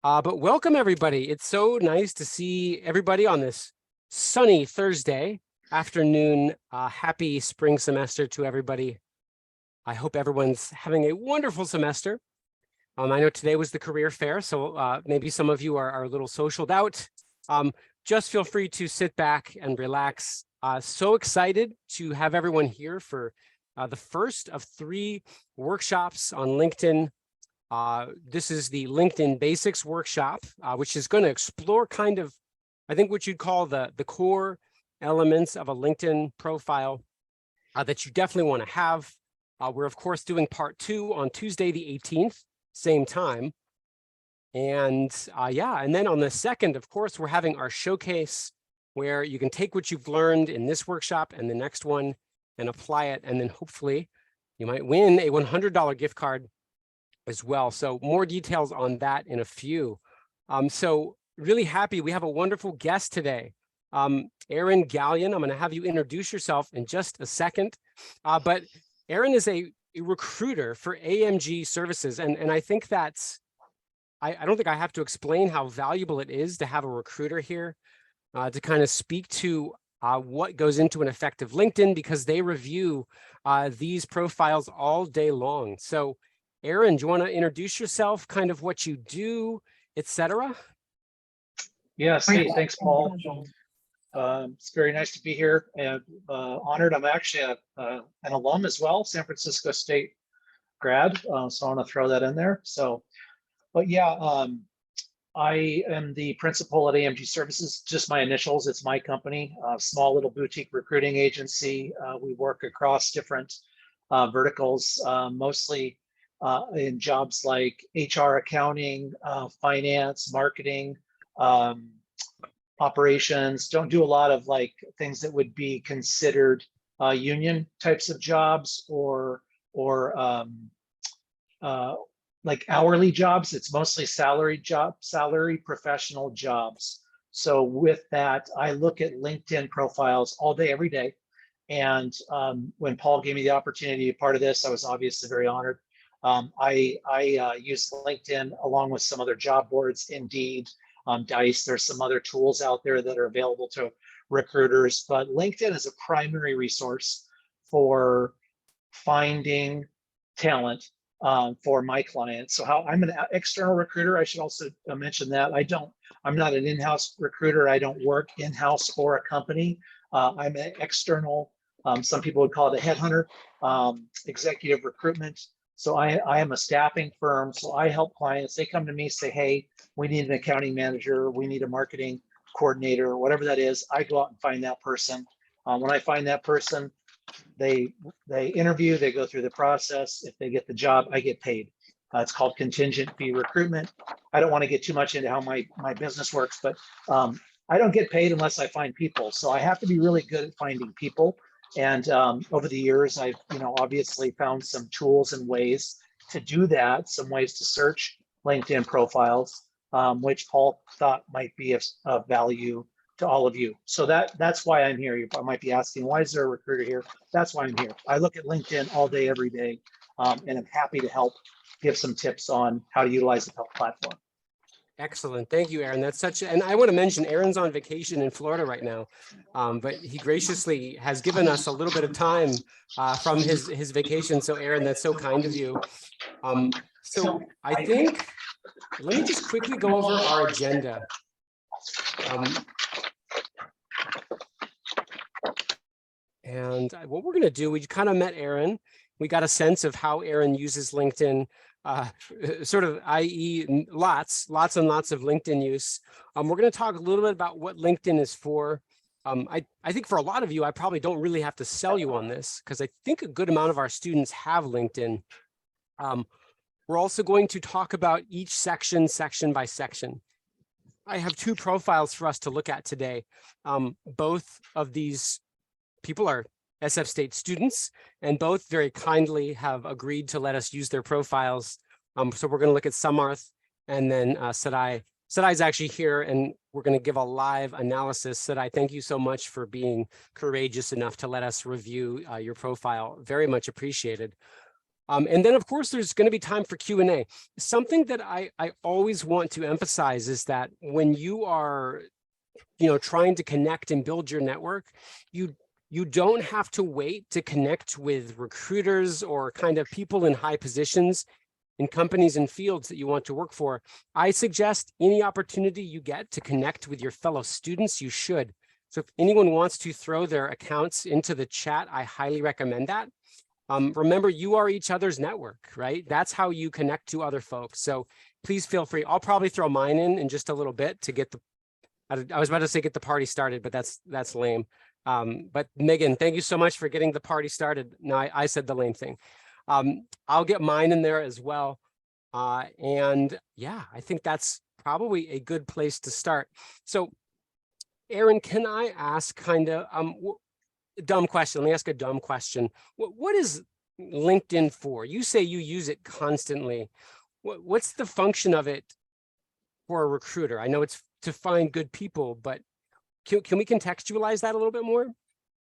But welcome everybody. It's so nice to see everybody on this sunny Thursday afternoon. Happy spring semester to everybody. I hope everyone's having a wonderful semester. I know today was the career fair, so maybe some of you are a little socialed out. Just feel free to sit back and relax. So excited to have everyone here for the first of 3 workshops on LinkedIn. This is the LinkedIn Basics workshop, which is going to explore kind of, I think, what you'd call the core elements of a LinkedIn profile that you definitely want to have. We're, of course, doing part 2 on Tuesday, the 18th, same time. And and then on the 2nd, of course, we're having our showcase where you can take what you've learned in this workshop and the next one and apply it. And then hopefully you might win a $100 gift card as well. So more details on that in a few. So really happy. We have a wonderful guest today. Erin Gallion, I'm going to have you introduce yourself in just a second. But Erin is a recruiter for AMG Services. And I think that's, I don't think I have to explain how valuable it is to have a recruiter here to kind of speak to what goes into an effective LinkedIn, because they review these profiles all day long. So Erin, do you want to introduce yourself, kind of what you do, etc.? Yes, hey, thanks, Paul. It's very nice to be here and honored. I'm actually an alum as well, San Francisco State grad, so I want to throw that in there. So, but yeah, I am the principal at AMG Services, just my initials. It's my company, small little boutique recruiting agency. We work across different verticals, mostly in jobs like HR, accounting, finance, marketing, operations. Don't do a lot of like things that would be considered union types of jobs or like hourly jobs. It's mostly salary professional jobs. So with that, I look at LinkedIn profiles all day, every day. And when Paul gave me the opportunity to be part of this, I was obviously very honored. I use LinkedIn along with some other job boards, Indeed, Dice. There's some other tools out there that are available to recruiters, but LinkedIn is a primary resource for finding talent for my clients. So how I'm an external recruiter, I should also mention that I'm not an in-house recruiter. I don't work in-house for a company. I'm an external, some people would call it a headhunter, executive recruitment. So I am a staffing firm. So I help clients. They come to me, say, hey, we need an accounting manager. We need a marketing coordinator, whatever that is. I go out and find that person. When I find that person, they interview, they go through the process. If they get the job, I get paid. It's called contingent fee recruitment. I don't want to get too much into how my business works, but I don't get paid unless I find people. So I have to be really good at finding people. And over the years, I've obviously found some tools and ways to do that, some ways to search LinkedIn profiles, which Paul thought might be of value to all of you. So that's why I'm here. You might be asking, why is there a recruiter here? That's why I'm here. I look at LinkedIn all day, every day, and I'm happy to help give some tips on how to utilize the platform. Excellent. Thank you, Erin. That's such, and I want to mention Erin's on vacation in Florida right now, but he graciously has given us a little bit of time from his vacation. So Erin, that's so kind of you. So I think, let me just quickly go over our agenda. And what we're going to do, we kind of met Erin. We got a sense of how Erin uses LinkedIn, sort of, i.e. lots and lots of LinkedIn use. We're going to talk a little bit about what LinkedIn is for. I think for a lot of you, I probably don't really have to sell you on this, because I think a good amount of our students have LinkedIn. We're also going to talk about each section by section. I have 2 profiles for us to look at today. Both of these people are SF State students, and both very kindly have agreed to let us use their profiles. So we're going to look at Samarth, and then Sadai. Sadai's actually here, and we're going to give a live analysis. Sadai, thank you so much for being courageous enough to let us review your profile. Very much appreciated. And then, of course, there's going to be time for Q&A. Something that I always want to emphasize is that when you are, trying to connect and build your network, you don't have to wait to connect with recruiters or kind of people in high positions in companies and fields that you want to work for. I suggest any opportunity you get to connect with your fellow students, you should. So if anyone wants to throw their accounts into the chat, I highly recommend that. Remember, you are each other's network, right? That's how you connect to other folks. So please feel free. I'll probably throw mine in just a little bit to get I was about to say get the party started, but that's lame. But Megan, thank you so much for getting the party started. No, I said the lame thing. I'll get mine in there as well. And yeah, I think that's probably a good place to start. So Aaron, can I ask kind of, dumb question. Let me ask a dumb question. What is LinkedIn for? You say you use it constantly. What's the function of it for a recruiter? I know it's to find good people, but can we contextualize that a little bit more?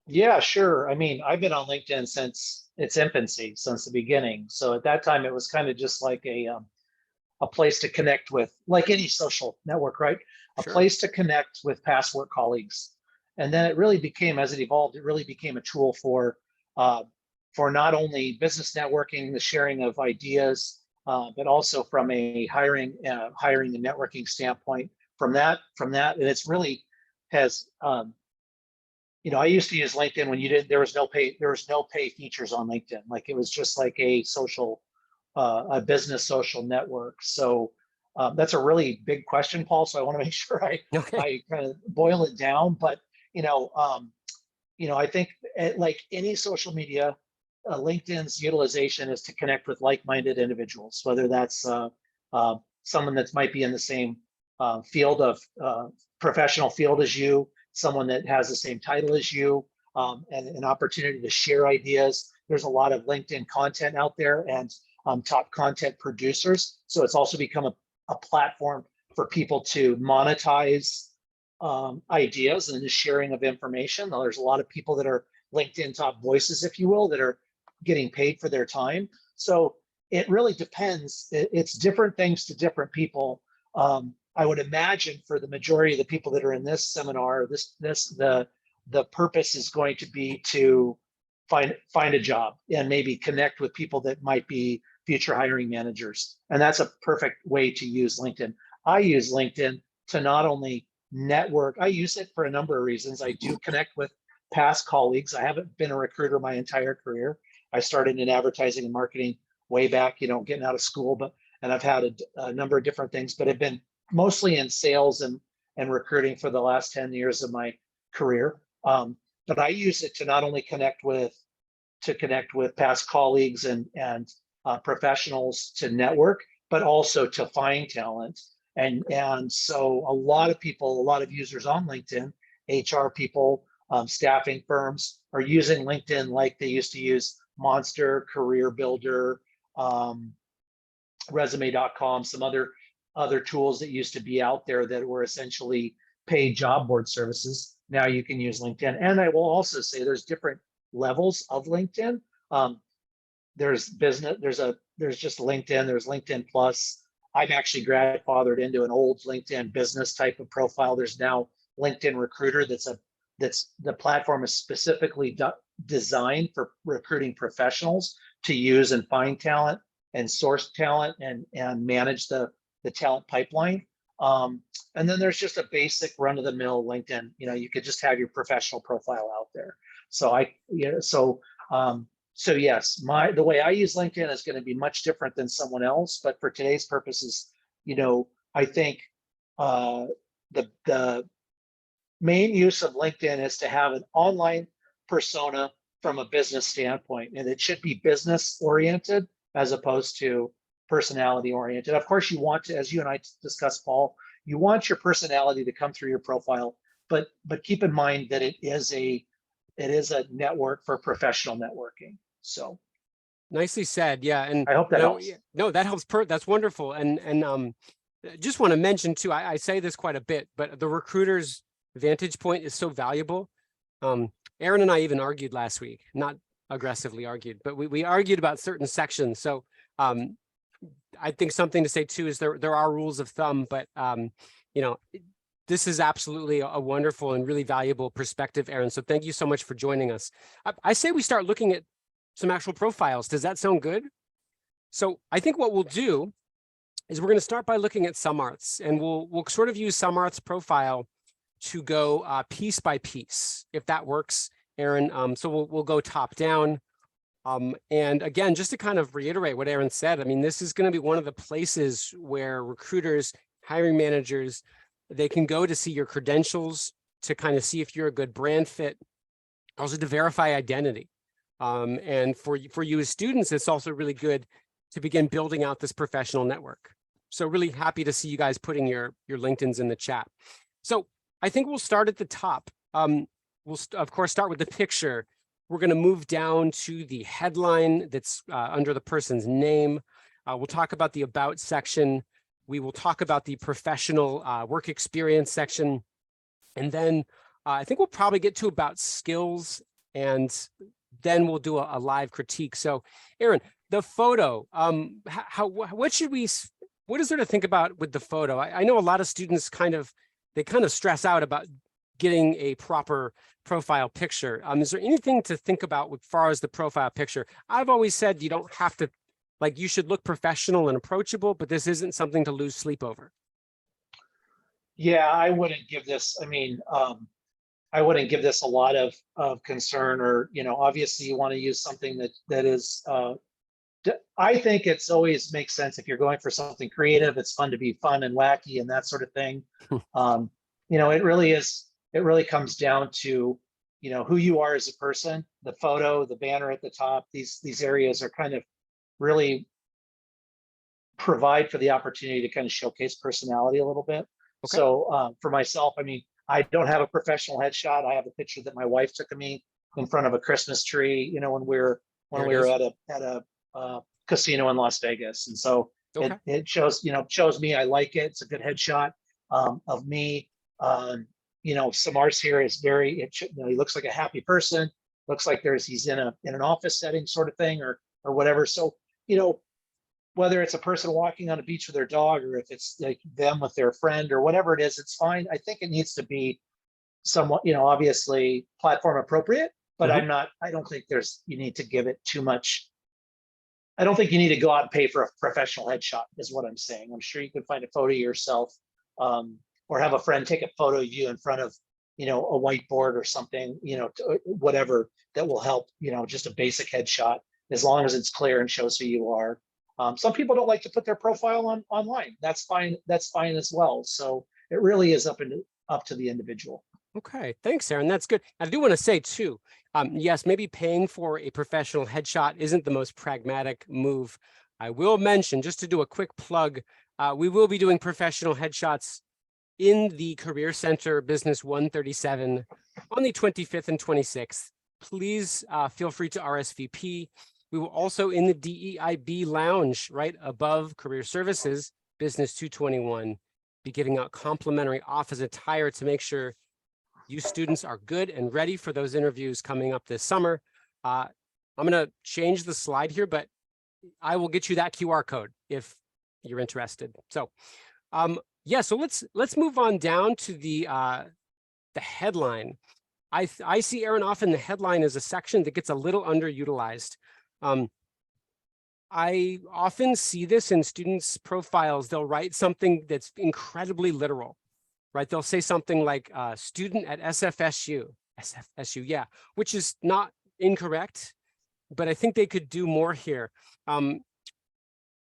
Yeah, sure. I mean, I've been on LinkedIn since its infancy, since the beginning. So at that time, it was kind of just like a place to connect with, like any social network, right? A Sure. place to connect with past work colleagues. And then it really became, as it evolved, it really became a tool for not only business networking, the sharing of ideas, but also from a hiring and networking standpoint. From that, and it's really has. I used to use LinkedIn when there was no pay features on LinkedIn. Like it was just like a social, a business social network. So that's a really big question, Paul. So I want to make sure I kind of boil it down. But I think like any social media, LinkedIn's utilization is to connect with like-minded individuals, whether that's someone that might be in the same field of professional field as you, someone that has the same title as you, and an opportunity to share ideas. There's a lot of LinkedIn content out there and top content producers. So it's also become a platform for people to monetize ideas and the sharing of information. Now, there's a lot of people that are LinkedIn top voices, if you will, that are getting paid for their time. So it really depends. It's different things to different people. I would imagine for the majority of the people that are in this seminar, the purpose is going to be to find a job and maybe connect with people that might be future hiring managers. And that's a perfect way to use LinkedIn. I use LinkedIn to not only network, I use it for a number of reasons. I do connect with past colleagues. I haven't been a recruiter my entire career. I started in advertising and marketing way back, getting out of school, and I've had a number of different things, but I've been mostly in sales and recruiting for the last 10 years of my career. But I use it to not only connect with past colleagues and professionals to network, but also to find talent. And so a lot of users on LinkedIn, HR people, staffing firms are using LinkedIn like they used to use Monster, Career Builder, resume.com, some other tools that used to be out there that were essentially paid job board services. Now you can use LinkedIn. And I will also say there's different levels of LinkedIn. There's business, there's just LinkedIn, there's LinkedIn Plus. I'm actually grandfathered into an old LinkedIn business type of profile. There's now LinkedIn Recruiter that's the platform is specifically designed for recruiting professionals to use and find talent and source talent and manage the talent pipeline. And then there's just a basic run-of-the-mill LinkedIn. You could just have your professional profile out there. So so yes, the way I use LinkedIn is going to be much different than someone else. But for today's purposes, I think the main use of LinkedIn is to have an online persona from a business standpoint, and it should be business oriented as opposed to personality oriented. Of course, you want to, as you and I discussed, Paul, you want your personality to come through your profile, but keep in mind that it is a network for professional networking. So nicely said. Yeah. And I hope that helps. No, that helps. That's wonderful. And just want to mention too, I say this quite a bit, but the recruiter's vantage point is so valuable. Aaron and I even argued last week, not aggressively argued, but we argued about certain sections. So I think something to say too is there are rules of thumb, but you know, this is absolutely a wonderful and really valuable perspective, Aaron. So thank you so much for joining us. I say we start looking at some actual profiles. Does that sound good? So I think what we'll do is we're going to start by looking at SumArts, and we'll sort of use SumArts profile to go piece by piece, if that works, Aaron. So we'll go top down. And again, just to kind of reiterate what Aaron said, I mean, this is going to be one of the places where recruiters, hiring managers, they can go to see your credentials, to kind of see if you're a good brand fit, also to verify identity. And for you as students, it's also really good to begin building out this professional network. So really happy to see you guys putting your LinkedIns in the chat. So I think we'll start at the top. We'll of course start with the picture. We're going to move down to the headline that's under the person's name. We'll talk about the about section. We will talk about the professional work experience section. And then I think we'll probably get to about skills, and then we'll do a live critique. So Aaron, the photo, what is there to think about with the photo? I know a lot of students kind of stress out about getting a proper profile picture. Is there anything to think about as far as the profile picture? I've always said you don't have to, like, you should look professional and approachable, but this isn't something to lose sleep over. Yeah, I wouldn't give this, I wouldn't give this a lot of concern, or, obviously you want to use something that is, I think it's always makes sense if you're going for something creative. It's fun to be fun and wacky and that sort of thing. It really comes down to, who you are as a person. The photo, the banner at the top, these areas are kind of really provide for the opportunity to kind of showcase personality a little bit. Okay. So for myself, I don't have a professional headshot. I have a picture that my wife took of me in front of a Christmas tree, when we were at a casino in Las Vegas. And so okay. it shows me. I like it. It's a good headshot of me. SumArts here is he looks like a happy person. Looks like he's in an office setting sort of thing or whatever. So, whether it's a person walking on a beach with their dog, or if it's like them with their friend or whatever it is, it's fine. I think it needs to be somewhat, obviously platform appropriate, but I don't think you need to give it too much. I don't think you need to go out and pay for a professional headshot is what I'm saying. I'm sure you can find a photo of yourself, or have a friend take a photo of you in front of, a whiteboard or something, whatever that will help, just a basic headshot, as long as it's clear and shows who you are. Some people don't like to put their profile online. That's fine. That's fine as well. So it really is up to the individual. Okay, thanks, Aaron. That's good. I do want to say too, yes, maybe paying for a professional headshot isn't the most pragmatic move. I will mention, just to do a quick plug, we will be doing professional headshots in the Career Center Business 137 on the 25th and 26th. Please feel free to RSVP. We will also, in the DEIB lounge right above Career Services, Business 221, be giving out complimentary office attire to make sure you students are good and ready for those interviews coming up this summer. I'm going to change the slide here, but I will get you that QR code if you're interested. So, yeah, so let's move on down to the headline. I see, Aaron, often the headline is a section that gets a little underutilized. I often see this in students' profiles. They'll write something that's incredibly literal, right? They'll say something like student at SFSU, yeah, which is not incorrect, but I think they could do more here.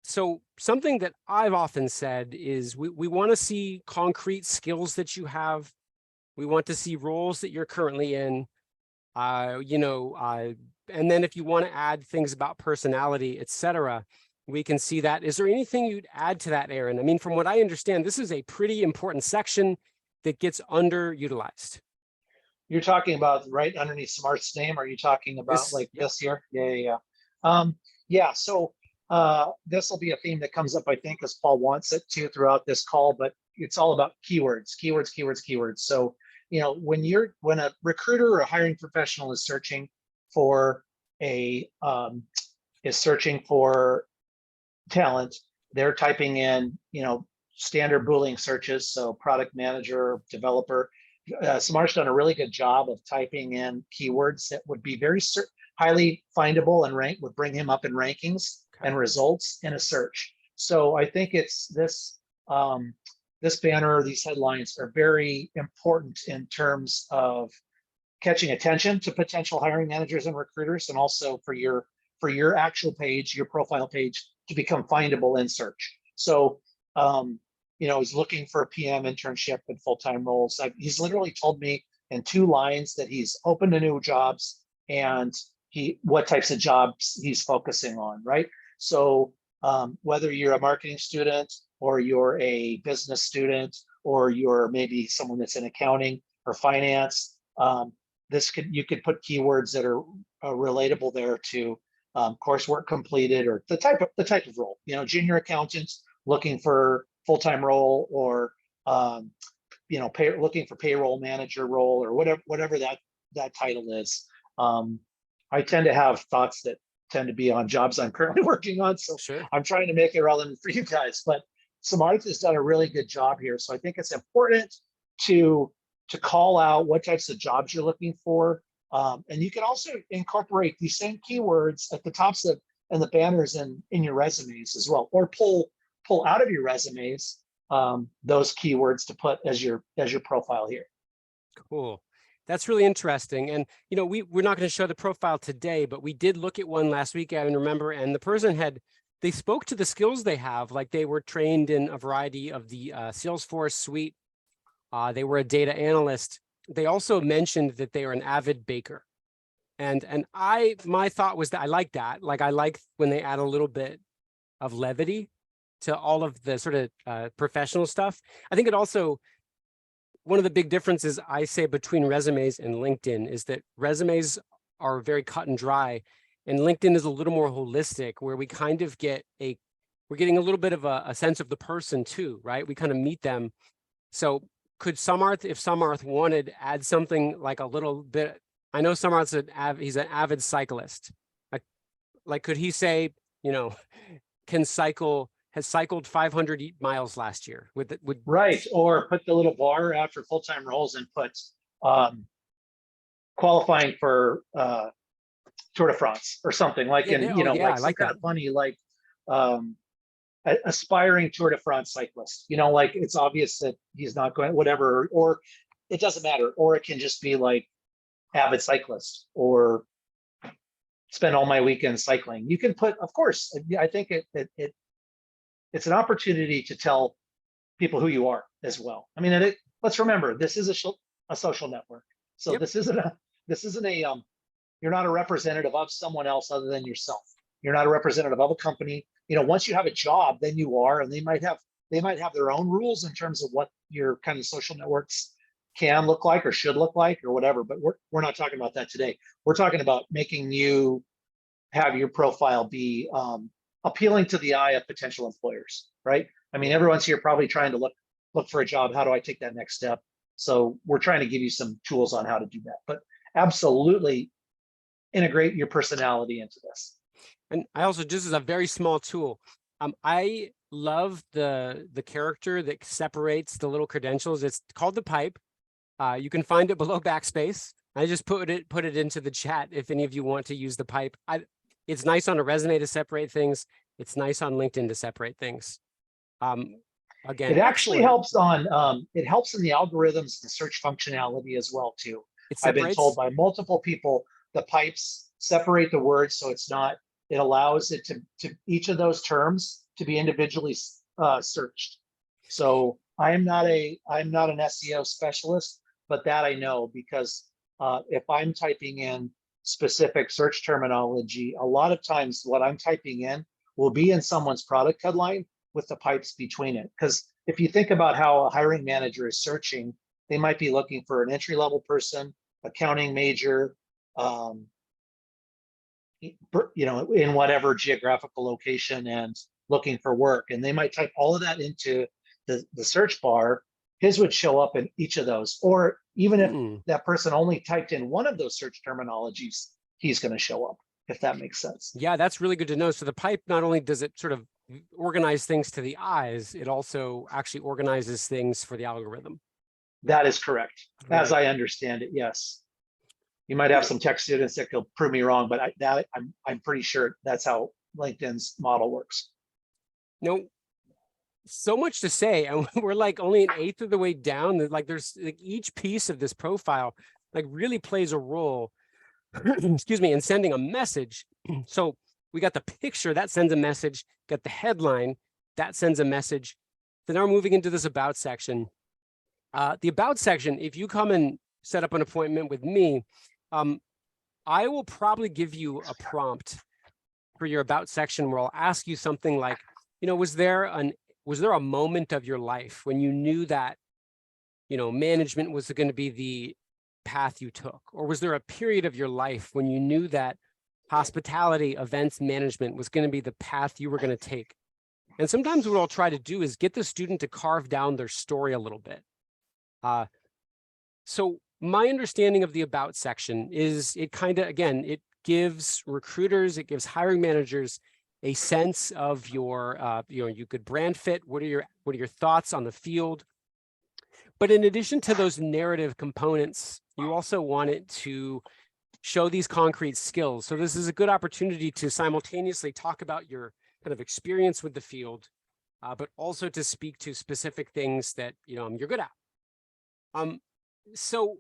So something that I've often said is we want to see concrete skills that you have. We want to see roles that you're currently in, and then if you want to add things about personality, etc., we can see that. Is there anything you'd add to that, Aaron? I mean, from what I understand, this is a pretty important section that gets underutilized. You're talking about right underneath SumArts name. Are you talking about this here? Yeah. Yeah. So this will be a theme that comes up, I think, as Paul wants it to throughout this call, but it's all about keywords. So, when a recruiter or a hiring professional is searching for is searching for talent, they're typing in, standard Boolean searches. So product manager, developer. Samar's done a really good job of typing in keywords that would be very highly findable and would bring him up in rankings and results in a search. So I think it's this, this banner, these headlines are very important in terms of catching attention to potential hiring managers and recruiters, and also for your actual page, your profile page, to become findable in search. So, he's looking for a PM internship and full-time roles. He's literally told me in 2 lines that he's open to new jobs and what types of jobs he's focusing on, right? So whether you're a marketing student or you're a business student or you're maybe someone that's in accounting or finance, you could put keywords that are relatable there to coursework completed or the type of role. Junior accountant looking for full-time role, or looking for payroll manager role, or whatever that title is. I tend to have thoughts that tend to be on jobs I'm currently working on, so Sure. I'm trying to make it relevant for you guys. But Samarth has done a really good job here, so I think it's important to call out what types of jobs you're looking for. And you can also incorporate these same keywords at the tops and the banners in your resumes as well, or pull out of your resumes those keywords to put as your profile here. Cool. That's really interesting. And, we're not going to show the profile today, but we did look at one last week, I remember, and the person they spoke to the skills they have, like they were trained in a variety of the Salesforce suite. They were a data analyst. They also mentioned that they are an avid baker. And my thought was that I like that. Like, I like when they add a little bit of levity to all of the sort of professional stuff. I think it also, one of the big differences I say between resumes and LinkedIn is that resumes are very cut and dry, and LinkedIn is a little more holistic, where we kind of we're getting a little bit of a sense of the person too, right? We kind of meet them. So could Samarth, if Samarth wanted, add something like a little bit? I know Samarth's he's an avid cyclist. Like, could he say, has cycled 500 miles last year? Right, or put the little bar after full-time roles and put qualifying for Tour de France or something, like, yeah, like I some like kind that. of funny, like aspiring Tour de France cyclist. Like, it's obvious that he's not going, whatever, or it doesn't matter, or it can just be like avid cyclist, or spend all my weekends cycling. You can put, of course, I think it's an opportunity to tell people who you are as well. I mean, let's remember, this is a social network. So Yep. this isn't a you're not a representative of someone else other than yourself. You're not a representative of a company. Once you have a job, then you are, and they might have their own rules in terms of what your kind of social networks can look like or should look like or whatever. But we're not talking about that today. We're talking about making you have your profile be appealing to the eye of potential employers, right? I mean, everyone's here probably trying to look for a job. How do I take that next step? So we're trying to give you some tools on how to do that. But absolutely integrate your personality into this. And I also, just as a very small tool, I love the character that separates the little credentials. It's called the pipe. You can find it below backspace. I just put it into the chat if any of you want to use the pipe. It's nice on a resume to separate things. It's nice on LinkedIn to separate things. Again, it actually helps on it helps in the algorithms, the search functionality as well too. I've been told by multiple people the pipes separate the words, so it allows it to each of those terms to be individually searched. So I'm not an SEO specialist, but that I know, because if I'm typing in specific search terminology, a lot of times what I'm typing in will be in someone's product headline with the pipes between it. Because if you think about how a hiring manager is searching, they might be looking for an entry-level person, accounting major, in whatever geographical location, and looking for work. And they might type all of that into the search bar. His would show up in each of those. Or even if that person only typed in one of those search terminologies, he's going to show up. if that makes sense. Yeah, that's really good to know. So the pipe, not only does it sort of organize things to the eyes, it also actually organizes things for the algorithm. That is correct. As Right. I understand it, yes. You might have some tech students that will prove me wrong, but I'm pretty sure that's how LinkedIn's model works. No, so much to say, and we're like only an eighth of the way down. Like there's like each piece of this profile like really plays a role, excuse me, in sending a message. So we got the picture that sends a message, got the headline that sends a message. Then now we're moving into this about section. The about section, if you come and set up an appointment with me, I will probably give you a prompt for your about section where I'll ask you something like, was there a moment of your life when you knew that, management was going to be the path you took? Or was there a period of your life when you knew that hospitality events management was going to be the path you were going to take? And sometimes what I'll try to do is get the student to carve down their story a little bit. So my understanding of the about section is it kind of, again, it gives recruiters, it gives hiring managers a sense of your, you could brand fit. What are your thoughts on the field? But in addition to those narrative components, you also want it to show these concrete skills. So this is a good opportunity to simultaneously talk about your kind of experience with the field, but also to speak to specific things that, you're good at. So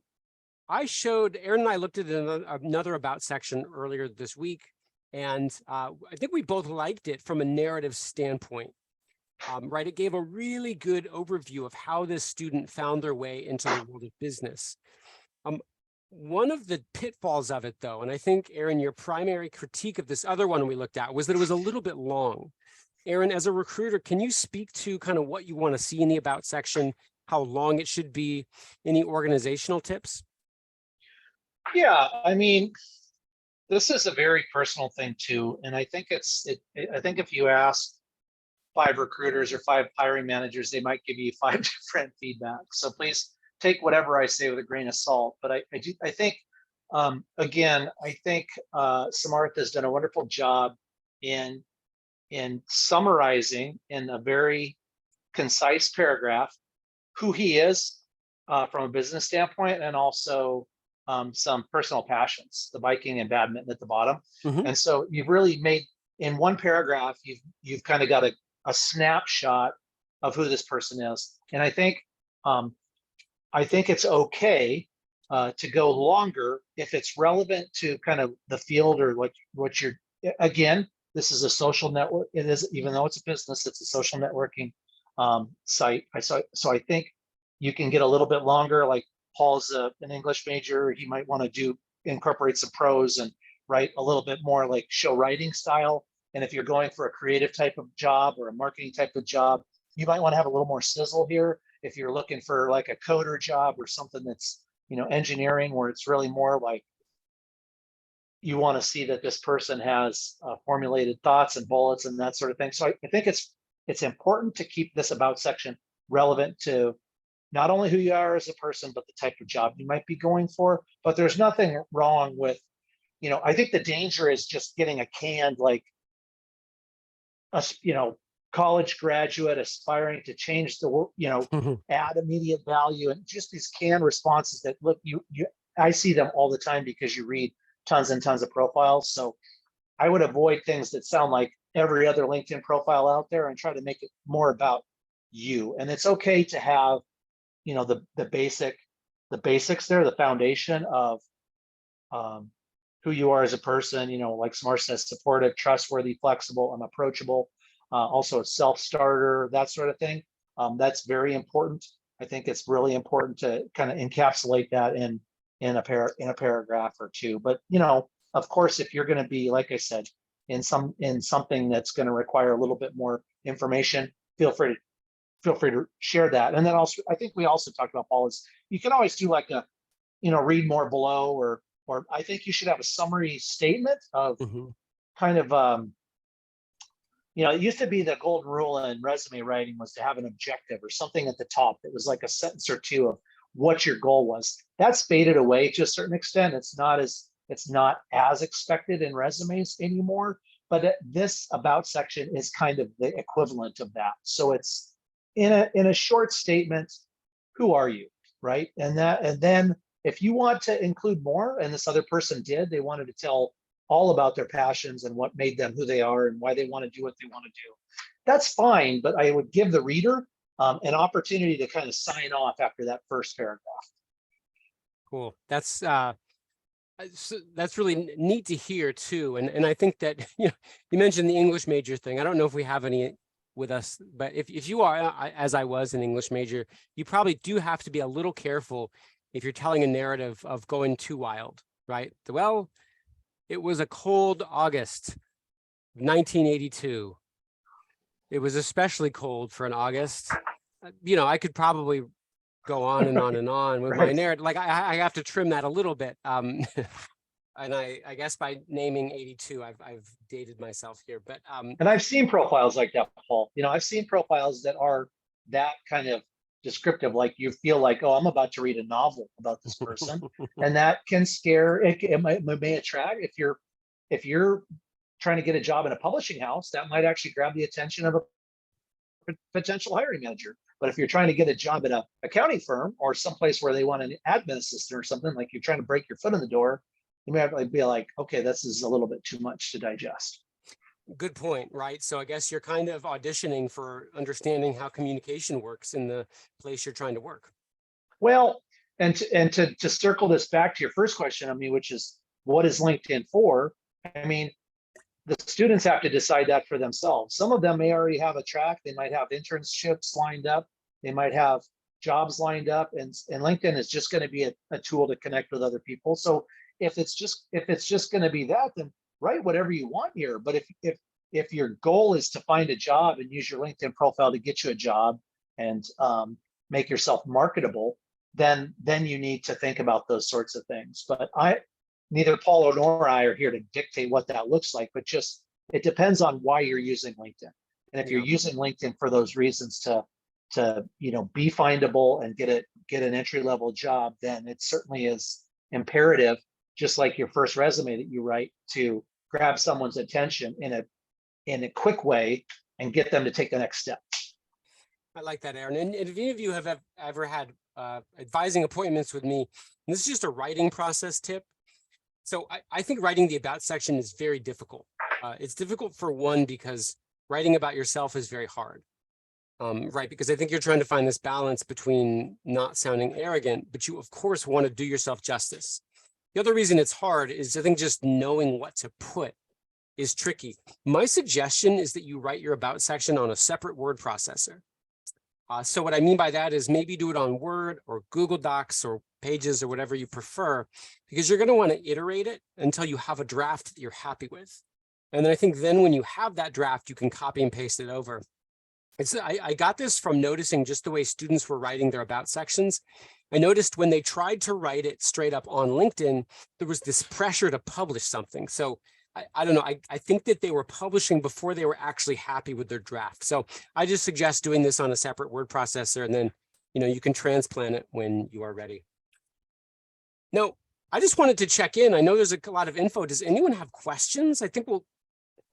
I showed, Aaron and I looked at another about section earlier this week, and I think we both liked it from a narrative standpoint, right? It gave a really good overview of how this student found their way into the world of business. One of the pitfalls of it, though, and I think, Aaron, your primary critique of this other one we looked at was that it was a little bit long. Aaron, as a recruiter, can you speak to kind of what you want to see in the about section, how long it should be, any organizational tips? Yeah, I mean, this is a very personal thing too, and I think I think if you ask 5 recruiters or 5 hiring managers, they might give you 5 different feedback. So please take whatever I say with a grain of salt. But I think, again, I think Samartha has done a wonderful job in summarizing in a very concise paragraph who he is from a business standpoint, and also some personal passions, the biking and badminton at the bottom. Mm-hmm. And so you've really made, in one paragraph, you've kind of got a snapshot of who this person is. And I think it's okay to go longer if it's relevant to kind of the field or what you're, again, this is a social network. It is, even though it's a business, it's a social networking site. So I think you can get a little bit longer. Like Paul's an English major. He might want to incorporate some prose and write a little bit more like show writing style. And if you're going for a creative type of job or a marketing type of job, you might want to have a little more sizzle here. If you're looking for like a coder job or something that's, engineering, where it's really more like you want to see that this person has formulated thoughts and bullets and that sort of thing. So I think it's important to keep this about section relevant to not only who you are as a person, but the type of job you might be going for. But there's nothing wrong with, I think the danger is just getting a canned, like, college graduate aspiring to change the world, add immediate value, and just these canned responses that look, I see them all the time because you read tons and tons of profiles. So I would avoid things that sound like every other LinkedIn profile out there and try to make it more about you. And it's okay to have, the basics there, the foundation of who you are as a person, like Smart says, supportive, trustworthy, flexible, and approachable. Also a self-starter, that sort of thing. That's very important. I think it's really important to kind of encapsulate that in a paragraph or two. But of course, if you're going to be, like I said, in something that's going to require a little bit more information, feel free to share that. And then also, I think we also talked about, Paul, is you can always do like a, read more below, or I think you should have a summary statement of kind of, it used to be the golden rule in resume writing was to have an objective or something at the top that was like a sentence or two of what your goal was. That's faded away to a certain extent. It's not as It's not as expected in resumes anymore, but this about section is kind of the equivalent of that. So it's in a short statement, who are you, right? And then if you want to include more, and this other person did, they wanted to tell all about their passions and what made them who they are and why they want to do what they want to do. That's fine, but I would give the reader an opportunity to kind of sign off after that first paragraph. Cool. That's really neat to hear too. And I think that, you mentioned the English major thing. I don't know if we have any with us, but if you are, as I was an English major, you probably do have to be a little careful if you're telling a narrative of going too wild, right? Well, it was a cold August 1982. It was especially cold for an August. I could probably go on and on and on with my narrative. Like I have to trim that a little bit. And I guess by naming 82, I've dated myself here, but and I've seen profiles like that, Paul. I've seen profiles that are that kind of descriptive, like you feel like, oh, I'm about to read a novel about this person, and that can scare. It may attract if you're trying to get a job in a publishing house, that might actually grab the attention of a potential hiring manager. But if you're trying to get a job at a accounting firm or someplace where they want an admin assistant or something, like you're trying to break your foot in the door, you may have to be like, okay, this is a little bit too much to digest. Good point, right? So I guess you're kind of auditioning for understanding how communication works in the place you're trying to work. Well, and to circle this back to your first question, I mean, which is what is LinkedIn for? I mean, the students have to decide that for themselves. Some of them may already have a track. They might have internships lined up. They might have jobs lined up, and LinkedIn is just going to be a tool to connect with other people. So if it's just going to be that, then write whatever you want here. But if your goal is to find a job and use your LinkedIn profile to get you a job and make yourself marketable, then you need to think about those sorts of things. But neither Paul nor I are here to dictate what that looks like, but just it depends on why you're using LinkedIn. And if you're using LinkedIn for those reasons to be findable and get an entry-level job, then it certainly is imperative, just like your first resume that you write, to grab someone's attention in a quick way and get them to take the next step. I like that, Aaron. And if any of you have ever had advising appointments with me, and this is just a writing process tip. So I think writing the about section is very difficult. It's difficult for one, because writing about yourself is very hard, right? Because I think you're trying to find this balance between not sounding arrogant, but you of course want to do yourself justice. The other reason it's hard is I think just knowing what to put is tricky. My suggestion is that you write your about section on a separate word processor. So what I mean by that is maybe do it on Word or Google Docs or Pages or whatever you prefer, because you're going to want to iterate it until you have a draft that you're happy with. And then I think then when you have that draft, you can copy and paste it over. I got this from noticing just the way students were writing their about sections. I noticed when they tried to write it straight up on LinkedIn, there was this pressure to publish something. So I don't know. I think that they were publishing before they were actually happy with their draft. So I just suggest doing this on a separate word processor, and then, you can transplant it when you are ready. Now, I just wanted to check in. I know there's a lot of info. Does anyone have questions? I think we'll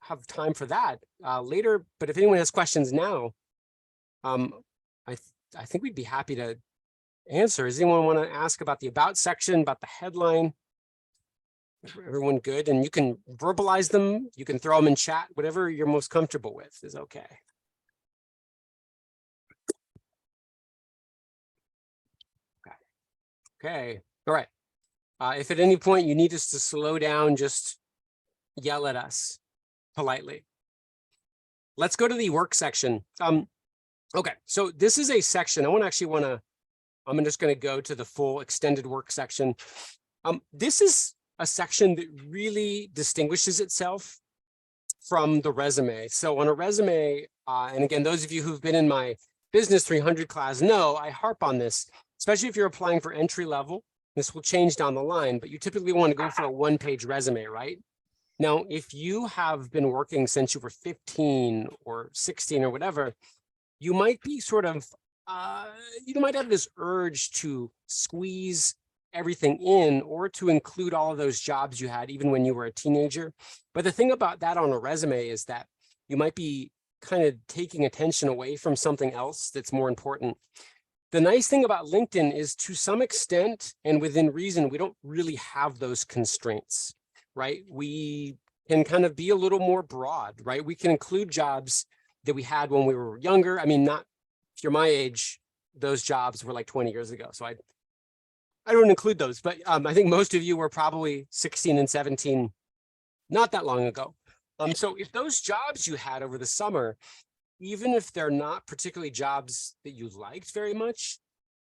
have time for that later, but if anyone has questions now, I think we'd be happy to answer. Does anyone want to ask about the about section, about the headline? Everyone good? And you can verbalize them. You can throw them in chat. Whatever you're most comfortable with is okay. Okay. All right. If at any point you need us to slow down, just yell at us politely. Let's go to the work section. Okay. So this is a section. I'm just going to go to the full extended work section. This is a section that really distinguishes itself from the resume. So on a resume, and again, those of you who've been in my Business 300 class know I harp on this, especially if you're applying for entry level. This will change down the line, but you typically want to go for a one-page resume, right? Now, if you have been working since you were 15 or 16 or whatever, you might be sort of, you might have this urge to squeeze everything in or to include all of those jobs you had even when you were a teenager. But the thing about that on a resume is that you might be kind of taking attention away from something else that's more important. The nice thing about LinkedIn is, to some extent and within reason, we don't really have those constraints, right? We can kind of be a little more broad, right? We can include jobs that we had when we were younger. I mean, not if you're my age, those jobs were like 20 years ago. So I don't include those, but I think most of you were probably 16 and 17, not that long ago. So if those jobs you had over the summer, even if they're not particularly jobs that you liked very much,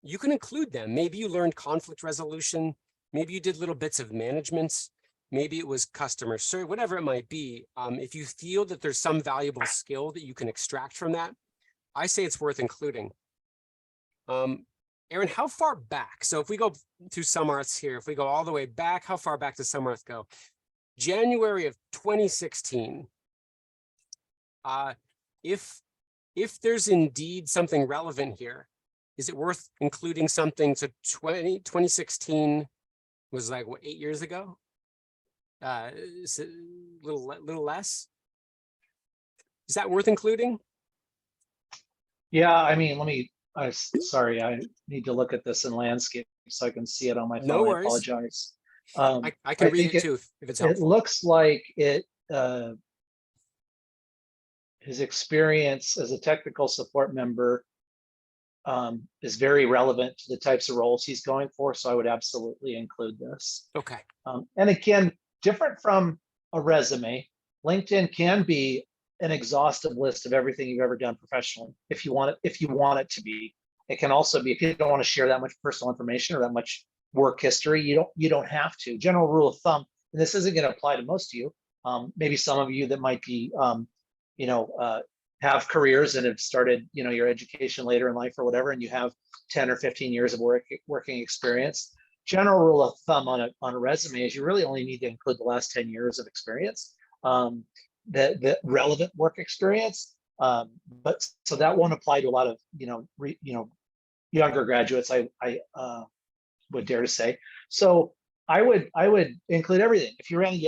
you can include them. Maybe you learned conflict resolution. Maybe you did little bits of management. Maybe it was customer service, whatever it might be. If you feel that there's some valuable skill that you can extract from that, I say it's worth including. Aaron, how far back? So if we go to SumArts here, if we go all the way back, how far back does SumArts go? January of 2016. If there's indeed something relevant here, is it worth including something? So 2016 was like, what, 8 years ago? Is it a little less? Is that worth including? Yeah, I mean, sorry, I need to look at this in landscape so I can see it on my phone. No I worries. apologize. I can read it too if it's helpful. It looks like his experience as a technical support member is very relevant to the types of roles he's going for. So I would absolutely include this. Okay. And again, different from a resume, LinkedIn can be an exhaustive list of everything you've ever done professionally. If you want it to be. It can also be, if you don't want to share that much personal information or that much work history, you don't have to. General rule of thumb, and this isn't going to apply to most of you. Maybe some of you that might be, have careers and have started, your education later in life or whatever, and you have 10 or 15 years of working experience. General rule of thumb on a resume is you really only need to include the last 10 years of experience, the relevant work experience. But so that won't apply to a lot of, younger graduates, I would dare to say. So I would include everything. If you ran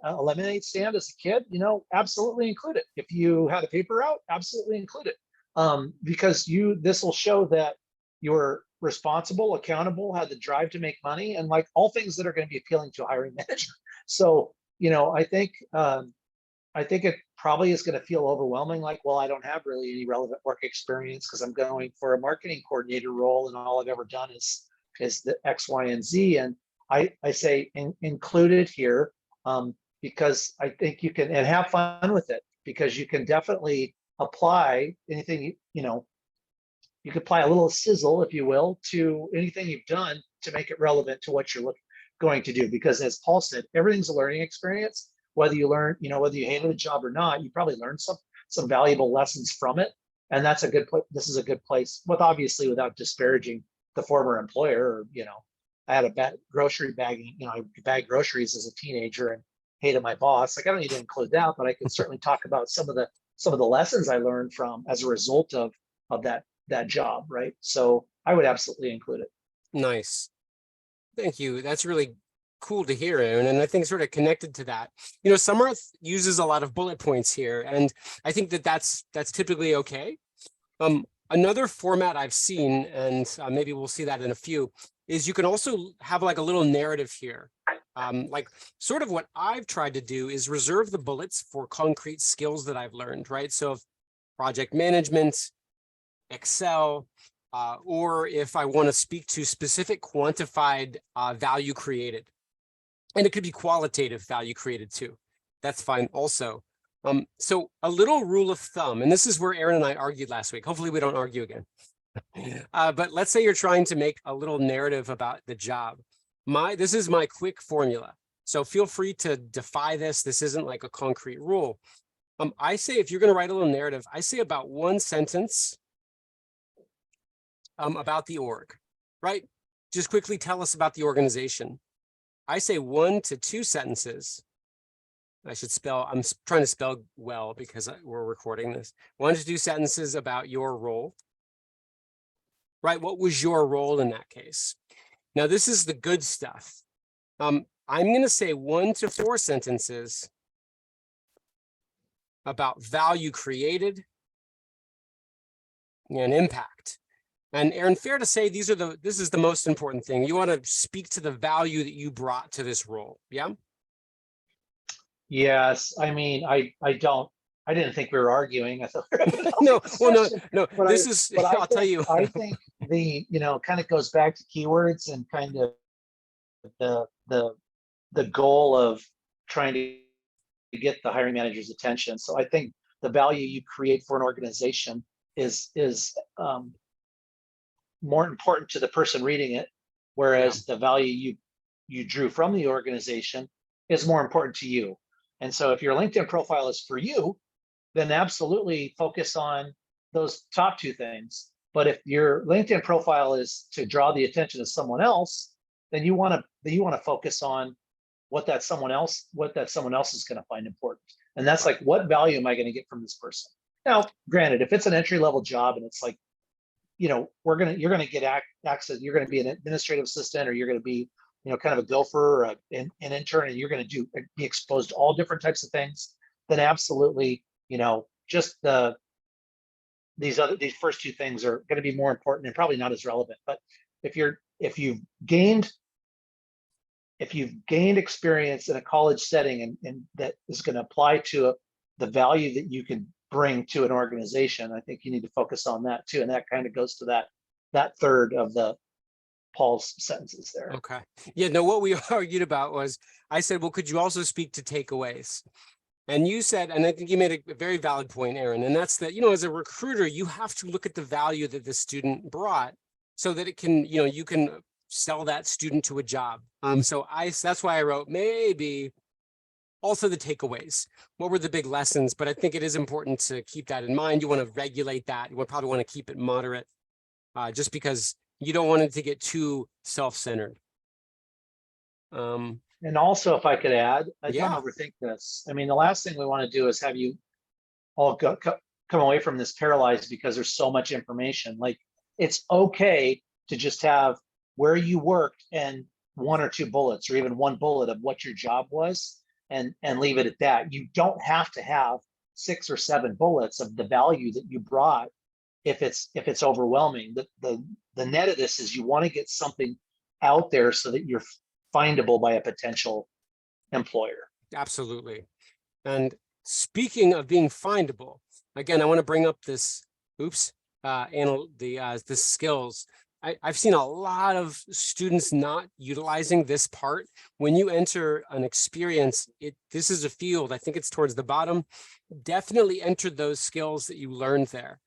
a lemonade stand as a kid, absolutely include it. If you had a paper route, absolutely include it. Because this will show that you're responsible, accountable, had the drive to make money, and like all things that are going to be appealing to a hiring manager. So, I think it probably is going to feel overwhelming. Like, well, I don't have really any relevant work experience because I'm going for a marketing coordinator role, and all I've ever done is the X, Y, and Z. And I say include it here because I think you can, and have fun with it, because you can definitely apply anything, you could apply a little sizzle, if you will, to anything you've done to make it relevant to what you're going to do. Because as Paul said, everything's a learning experience. Whether you learn, whether you hated the job or not, you probably learned some valuable lessons from it. And that's a good place. This is a good place, obviously without disparaging the former employer. Or, I had a grocery bagging, I bagged groceries as a teenager and hated my boss. Like, I don't need to include that, but I can certainly talk about some of the lessons I learned as a result of that job, right? So I would absolutely include it. Nice. Thank you. That's really cool to hear, Aaron. And I think sort of connected to that, SumArts uses a lot of bullet points here, and I think that's typically okay. Another format I've seen, and maybe we'll see that in a few, is you can also have like a little narrative here. Like sort of what I've tried to do is reserve the bullets for concrete skills that I've learned, right? So if project management, Excel, or if I want to speak to specific quantified value created. And it could be qualitative value created too. That's fine also. So a little rule of thumb, and this is where Aaron and I argued last week. Hopefully we don't argue again. But let's say you're trying to make a little narrative about the job. This is my quick formula. So feel free to defy this. This isn't like a concrete rule. I say if you're going to write a little narrative, I say about one sentence about the org, right? Just quickly tell us about the organization. I say 1 to 2 sentences. I'm trying to spell well because we're recording this. 1 to 2 sentences about your role, right? What was your role in that case? Now, this is the good stuff. I'm going to say 1 to 4 sentences about value created and impact. And Aaron, fair to say this is the most important thing. You want to speak to the value that you brought to this role. Yeah. Yes, I mean, I didn't think we were arguing. I thought we were having a No, healthy well, no, discussion. no, But this is, I'll tell you. I think kind of goes back to keywords and kind of the goal of trying to get the hiring manager's attention. So I think the value you create for an organization is more important to the person reading it, whereas the value you drew from the organization is more important to you. And so if your LinkedIn profile is for you, then absolutely focus on those top 2 things. But if your LinkedIn profile is to draw the attention of someone else, then you want to focus on what that someone else is going to find important. And that's like, what value am I going to get from this person? Now, granted, if it's an entry-level job and it's like, you're going to get access, you're going to be an administrative assistant, or you're going to be, kind of a gopher or an intern, and you're going to be exposed to all different types of things, then absolutely, just these first 2 things are going to be more important and probably not as relevant. But if you've gained experience in a college setting and that is going to apply to the value that you can bring to an organization, I think you need to focus on that too. And that kind of goes to that third of Paul's sentences there. Okay. Yeah, no, what we argued about was, I said, well, could you also speak to takeaways? And you said, and I think you made a very valid point, Aaron, and that's that, as a recruiter, you have to look at the value that the student brought so that it can, you can sell that student to a job. So that's why I wrote maybe also the takeaways. What were the big lessons? But I think it is important to keep that in mind. You want to regulate that. You probably want to keep it moderate, just because you don't want it to get too self-centered. And also, if I could add, don't Yeah. overthink this. I mean, the last thing we want to do is have you all come away from this paralyzed because there's so much information. Like, it's okay to just have where you worked and 1 or 2 bullets, or even 1 bullet of what your job was, and leave it at that. You don't have to have 6 or 7 bullets of the value that you brought if it's overwhelming. The net of this is you want to get something out there so that you're findable by a potential employer. Absolutely. And speaking of being findable, again, I want to bring up this, the skills. I've seen a lot of students not utilizing this part. When you enter an experience, this is a field, I think it's towards the bottom, definitely enter those skills that you learned there.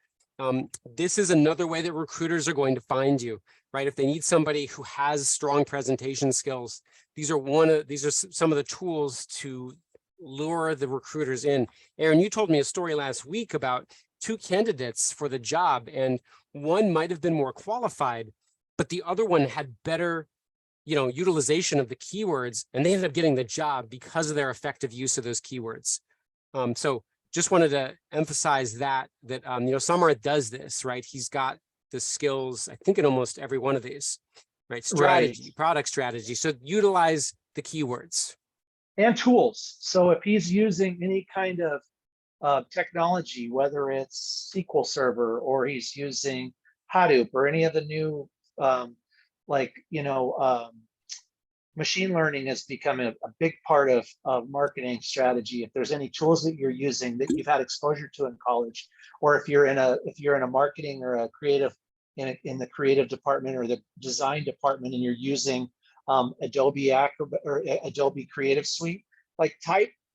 This is another way that recruiters are going to find you, right? If they need somebody who has strong presentation skills, these are some of the tools to lure the recruiters in. Aaron, you told me a story last week about 2 candidates for the job, and one might have been more qualified, but the other one had better, utilization of the keywords, and they ended up getting the job because of their effective use of those keywords. So just wanted to emphasize that Samar does this, right? He's got the skills, I think, in almost every one of these, right? Strategy, product strategy. So utilize the keywords. And tools. So if he's using any kind of technology, whether it's SQL Server or he's using Hadoop or any of the new, machine learning has become a big part of marketing strategy. If there's any tools that you're using that you've had exposure to in college, or if you're in a marketing or a creative in the creative department or the design department, and you're using Adobe Acrobat or Adobe Creative Suite,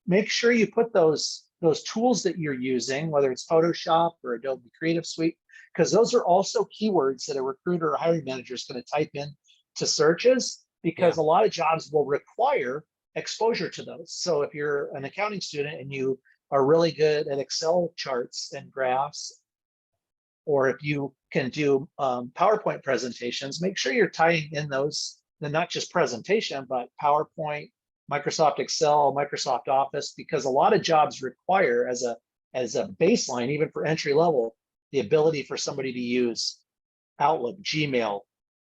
make sure you put those tools that you're using, whether it's Photoshop or Adobe Creative Suite, because those are also keywords that a recruiter or hiring manager is going to type in to searches, because a lot of jobs will require exposure to those. So if you're an accounting student and you are really good at Excel charts and graphs, or if you can do PowerPoint presentations, make sure you're tying in those, not just presentation, but PowerPoint, Microsoft Excel, Microsoft Office, because a lot of jobs require as a baseline, even for entry level, the ability for somebody to use Outlook, Gmail,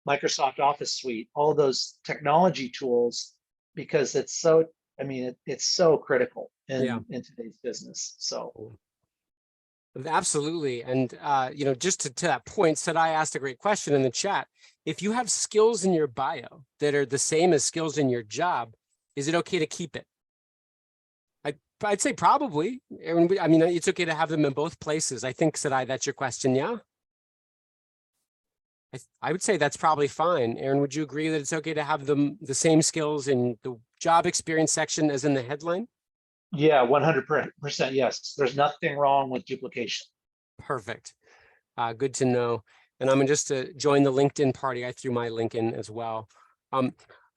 Microsoft Office Suite, all those technology tools, because it's so, I mean, it's so critical Yeah. in today's business. So Absolutely. And, just to that point, Sadai asked a great question in the chat. If you have skills in your bio that are the same as skills in your job, is it okay to keep it? I'd say probably. I mean, it's okay to have them in both places. I think, Sadai, that's your question, yeah? I would say that's probably fine. Aaron, would you agree that it's okay to have them the same skills in the job experience section as in the headline? yeah, 100%. Yes. There's nothing wrong with duplication. Perfect. Good to know. And I'm just to join the LinkedIn party. I threw my link in as well.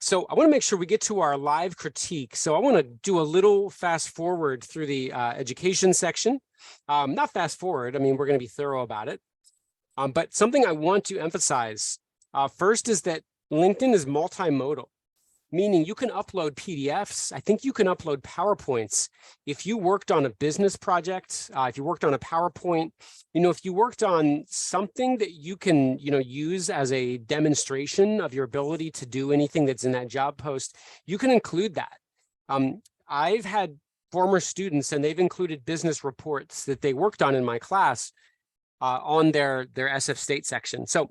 So I want to make sure we get to our live critique. So I want to do a little fast forward through the education section. Not fast forward. I mean, we're going to be thorough about it. But something I want to emphasize first is that LinkedIn is multimodal, meaning you can upload PDFs. I think you can upload PowerPoints. If you worked on a business project, if you worked on a PowerPoint, if you worked on something that you can, use as a demonstration of your ability to do anything that's in that job post, you can include that. I've had former students, and they've included business reports that they worked on in my class on their SF State section. So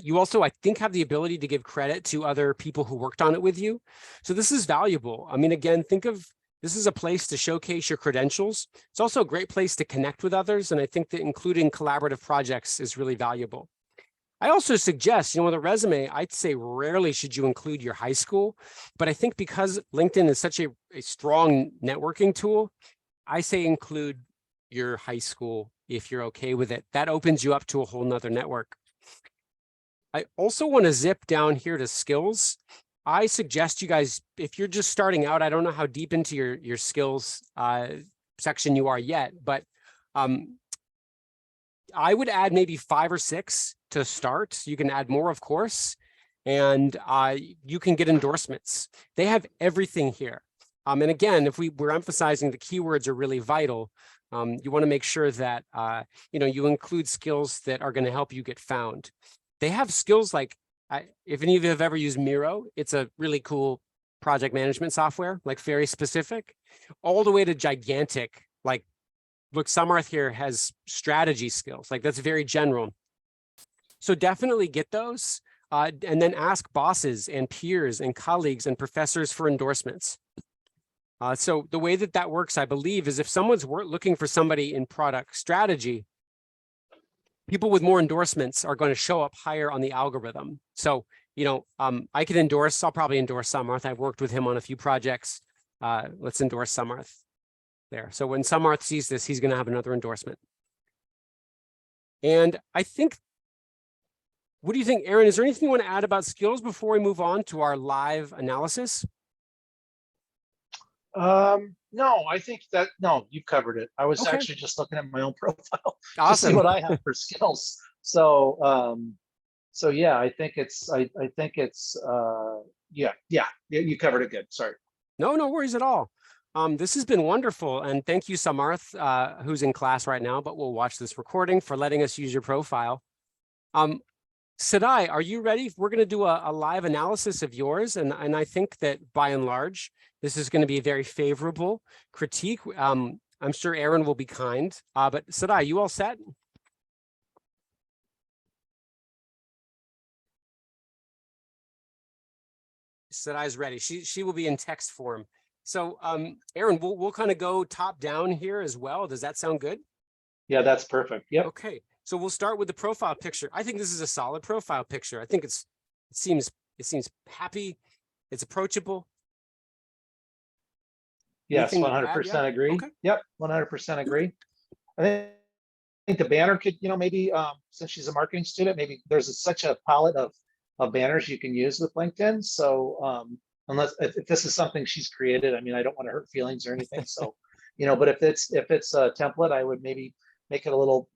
you also, I think, have the ability to give credit to other people who worked on it with you. So this is valuable. I mean, again, think of this as a place to showcase your credentials. It's also a great place to connect with others. And I think that including collaborative projects is really valuable. I also suggest, with a resume, I'd say rarely should you include your high school. But I think because LinkedIn is such a strong networking tool, I say include your high school if you're okay with it. That opens you up to a whole nother network. I also want to zip down here to skills. I suggest you guys, if you're just starting out, I don't know how deep into your skills section you are yet, but I would add maybe 5 or 6 to start. You can add more, of course, and you can get endorsements. They have everything here. And again, if we're emphasizing the keywords are really vital, you want to make sure that you include skills that are going to help you get found. They have skills like, if any of you have ever used Miro, it's a really cool project management software, like very specific, all the way to gigantic. Like, look, Samarth here has strategy skills. Like, that's very general. So definitely get those, and then ask bosses and peers and colleagues and professors for endorsements. So the way that works, I believe, is if someone's looking for somebody in product strategy, people with more endorsements are going to show up higher on the algorithm. So, I can I'll probably endorse Samarth. I've worked with him on a few projects. Let's endorse Samarth there. So when Samarth sees this, he's going to have another endorsement. And I think, what do you think, Aaron? Is there anything you want to add about skills before we move on to our live analysis? No, I think no, you've covered it. I was Okay. actually just looking at my own profile Awesome. to see what I have for skills. So, yeah, I think it's, yeah, you covered it good. Sorry. No worries at all. This has been wonderful. And thank you, Samarth, who's in class right now, but will watch this recording, for letting us use your profile. Sadai, are you ready? We're going to do a live analysis of yours. And I think that by and large, this is going to be a very favorable critique. I'm sure Aaron will be kind, but Sadai, you all set? Sadai's ready. She will be in text form. So Aaron, we'll kind of go top down here as well. Does that sound good? Yeah, that's perfect. Yep. Okay. So we'll start with the profile picture. I think this is a solid profile picture. I think it seems happy. It's approachable. Yes, 100% agree. Okay. Yep, 100% agree. I think the banner could, maybe since she's a marketing student, maybe there's such a palette of banners you can use with LinkedIn. So unless if this is something she's created, I mean, I don't want to hurt feelings or anything. So, but if it's a template, I would maybe make it a little,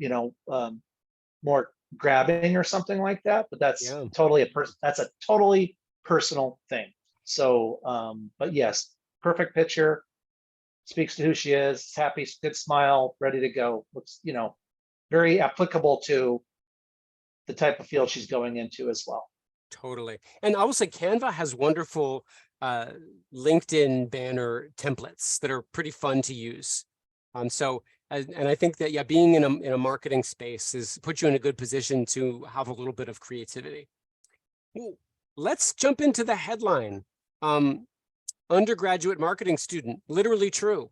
more grabbing or something like that. But that's totally that's a totally personal thing. So, but yes, perfect picture. Speaks to who she is, happy, good smile, ready to go. Looks, very applicable to the type of field she's going into as well. Totally. And I will say Canva has wonderful LinkedIn banner templates that are pretty fun to use. So, and I think that, yeah, being in a marketing space puts you in a good position to have a little bit of creativity. Well, let's jump into the headline. Undergraduate marketing student, literally true.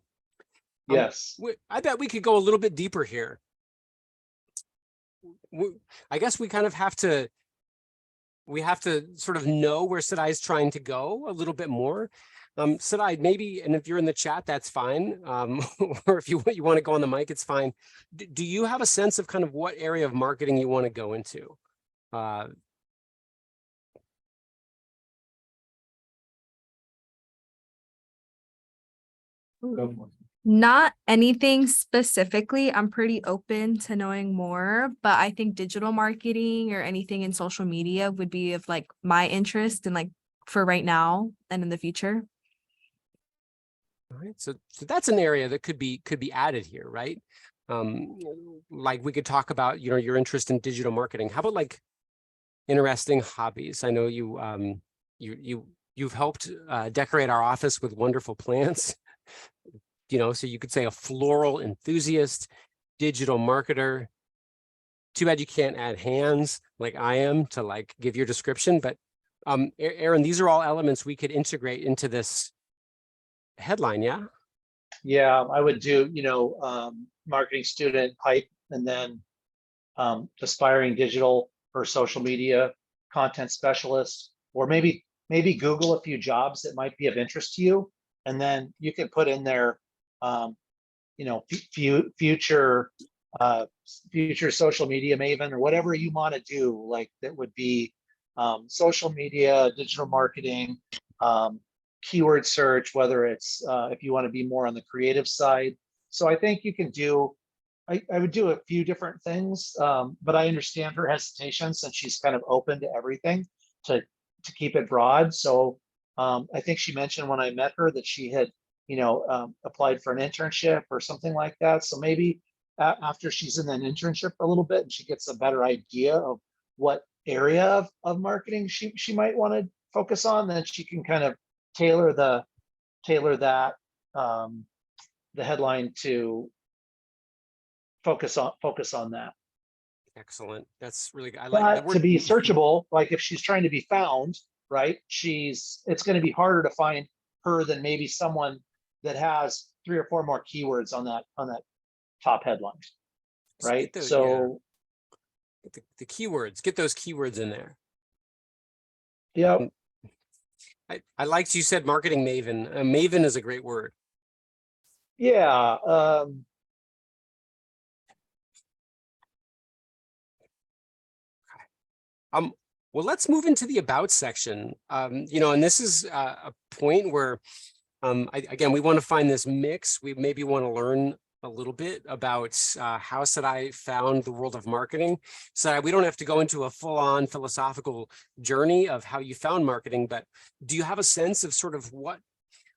Yes. I bet we could go a little bit deeper here. I guess we kind of have to sort of know where Sadai's trying to go a little bit more. Sadai, maybe, and if you're in the chat, that's fine. Or if you want to go on the mic, it's fine. Do you have a sense of kind of what area of marketing you want to go into? Not anything specifically. I'm pretty open to knowing more, but I think digital marketing or anything in social media would be of like my interest and like for right now and in the future. All right, so that's an area that could be added here, right? Like we could talk about, your interest in digital marketing. How about like interesting hobbies? I know you've helped decorate our office with wonderful plants. So you could say a floral enthusiast, digital marketer. Too bad you can't add hands like I am to like give your description, but Aaron, these are all elements we could integrate into this headline, yeah? Yeah, I would do, marketing student hype, and then aspiring digital or social media content specialist, or maybe Google a few jobs that might be of interest to you. And then you can put in there, future social media maven, or whatever you want to do, like that would be social media, digital marketing, keyword search, whether it's if you want to be more on the creative side. So I think you can do, I would do a few different things, but I understand her hesitation since she's kind of open to everything to keep it broad. So I think she mentioned when I met her that she had, applied for an internship or something like that. So maybe after she's in an internship for a little bit and she gets a better idea of what area of marketing she might want to focus on, then she can kind of tailor that the headline to focus on that. Excellent. That's really good. I like that But word. to be searchable, like if she's trying to be found, right? It's going to be harder to find her than maybe someone that has 3 or 4 more keywords on that top headline, right? So yeah. The keywords, get those keywords in there. yeah. I liked you said marketing maven. Maven is a great word. Yeah. Well, let's move into the about section. And this is a point where, again, we want to find this mix. We maybe want to learn a little bit about how Sadai found the world of marketing. So we don't have to go into a full-on philosophical journey of how you found marketing, but do you have a sense of sort of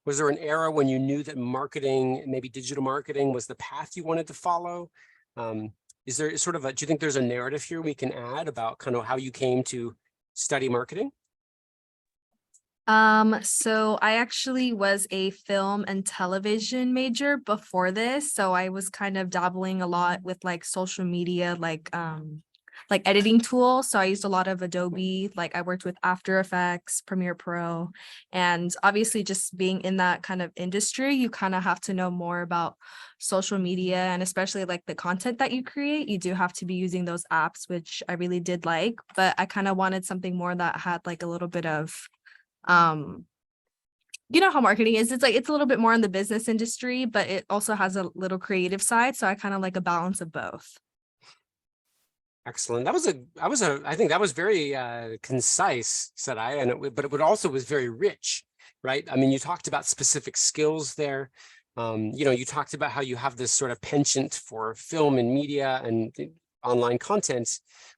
was there an era when you knew that marketing, maybe digital marketing, was the path you wanted to follow? Is there sort of do you think there's a narrative here we can add about kind of how you came to study marketing? So I actually was a film and television major before this. So I was kind of dabbling a lot with like social media, like editing tools. So I used a lot of Adobe, like I worked with After Effects, Premiere Pro, and obviously just being in that kind of industry, you kind of have to know more about social media, and especially like the content that you create, you do have to be using those apps, which I really did like, but I kind of wanted something more that had like a little bit of you know how marketing is, it's a little bit more in the business industry, but it also has a little creative side. So I kind of like a balance of both. Excellent. I think that was very concise, said I, but it also was very rich, right? I mean, you talked about specific skills there. You talked about how you have this sort of penchant for film and media and online content,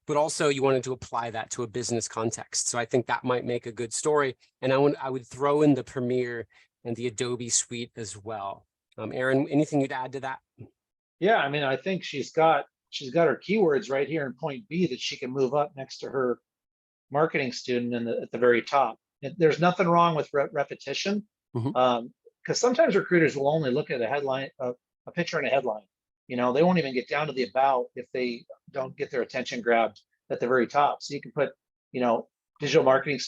but also you wanted to apply that to a business context. So I think that might make a good story. And I would throw in the Premiere and the Adobe suite as well. Aaron, anything you'd add to that? Yeah, I mean, I think she's got her keywords right here in point B that she can move up next to her marketing student at the very top. And there's nothing wrong with repetition. Mhm. Because sometimes recruiters will only look at a headline, a picture and a headline. They won't even get down to the about if they don't get their attention grabbed at the very top. So you can put, digital marketing,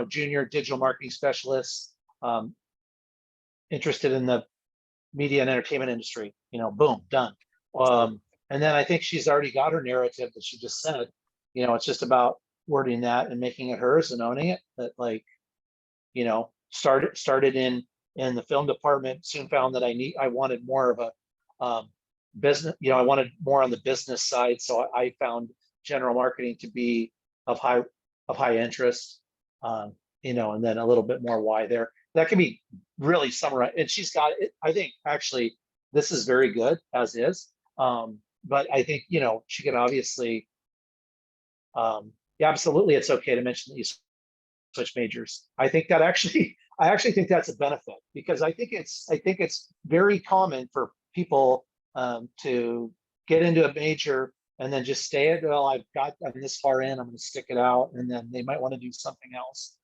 junior digital marketing specialists, interested in the media and entertainment industry, boom, done. And then I think she's already got her narrative that she just said. It's just about wording that and making it hers and owning it. That started in the film department, soon found that I wanted more of a business, I wanted more on the business side. So I found general marketing to be of high interest, and then a little bit more why there. That can be really summarized. And she's got it. I think actually this is very good as is. But I think, she can obviously, yeah, absolutely. It's okay to mention that you switch majors. I actually think that's a benefit, because I think it's very common for people to get into a major and then just stay it. Well, I'm this far in, I'm going to stick it out, and then they might want to do something else.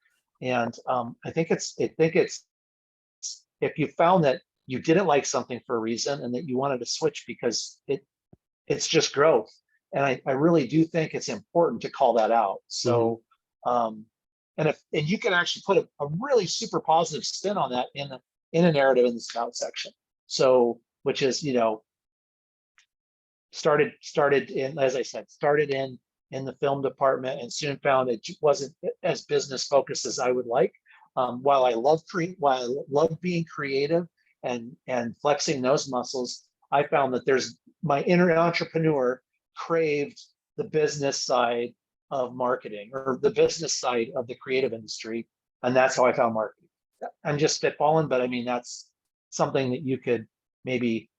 And I think it's if you found that you didn't like something for a reason and that you wanted to switch because it's just growth. And I really do think it's important to call that out. So, and you can actually put a really super positive spin on that in a narrative in the about section. So, which is, started in, as I said, started in the film department and soon found it wasn't as business focused as I would like. While I love being creative and flexing those muscles, I found that my inner entrepreneur craved the business side of marketing, or the business side of the creative industry. And that's how I found marketing. I'm just spitballing, but I mean, that's something that you could maybe,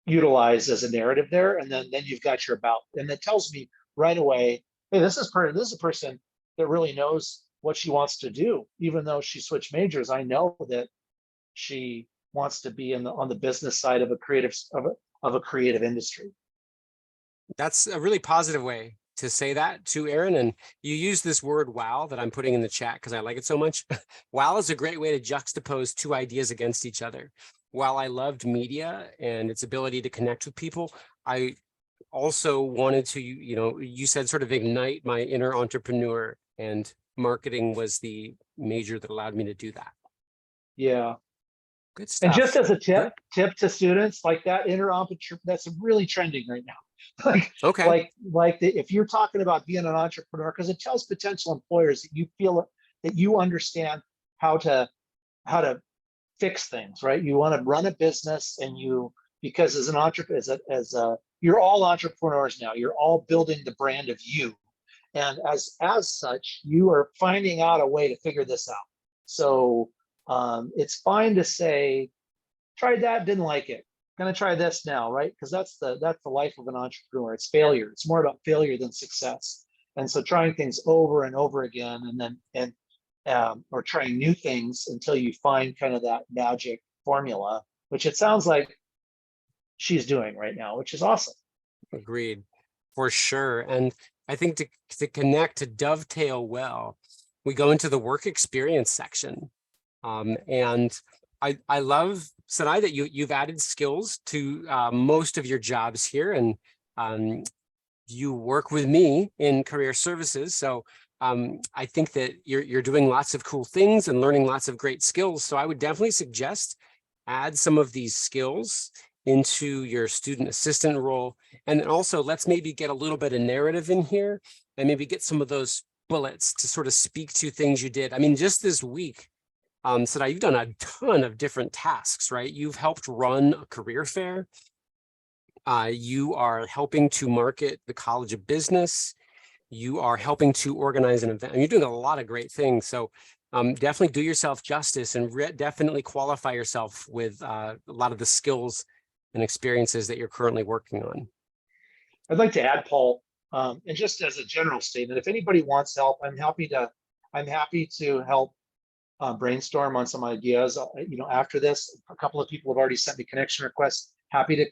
utilize as a narrative there. And then you've got your about, and that tells me right away, hey, this is a person that really knows what she wants to do. Even though she switched majors, I know that she wants to be on the business side of a creative industry. That's a really positive way to say that too, Aaron. And you use this word wow that I'm putting in the chat because I like it so much. Wow is a great way to juxtapose two ideas against each other. While I loved media and its ability to connect with people, I also wanted to, you said sort of ignite my inner entrepreneur, and marketing was the major that allowed me to do that. Yeah. Good stuff. And just as a tip to students, like that inner entrepreneur, that's really trending right now. If you're talking about being an entrepreneur, because it tells potential employers that you feel that you understand how to fix things, right? You want to run a business, and because as an entrepreneur, you're all entrepreneurs now. You're all building the brand of you, and as such, you are finding out a way to figure this out. So it's fine to say, tried that, didn't like it, gonna try this now, right? Because that's the life of an entrepreneur. It's failure. It's more about failure than success. And so trying things over and over again, or trying new things until you find kind of that magic formula, which it sounds like she's doing right now, which is awesome. Agreed, for sure. And I think to connect, to dovetail well, we go into the work experience section. And I love, Sanai, that you've added skills to most of your jobs here, and you work with me in career services. So I think that you're doing lots of cool things and learning lots of great skills. So I would definitely suggest add some of these skills into your student assistant role. And then also let's maybe get a little bit of narrative in here and maybe get some of those bullets to sort of speak to things you did. I mean, just this week, Sadai, you've done a ton of different tasks, right? You've helped run a career fair. You are helping to market the College of Business. You are helping to organize an event. And you're doing a lot of great things. So definitely do yourself justice and definitely qualify yourself with a lot of the skills and experiences that you're currently working on. I'd like to add, Paul, and just as a general statement, if anybody wants help, I'm happy to help brainstorm on some ideas. After this, a couple of people have already sent me connection requests. Happy to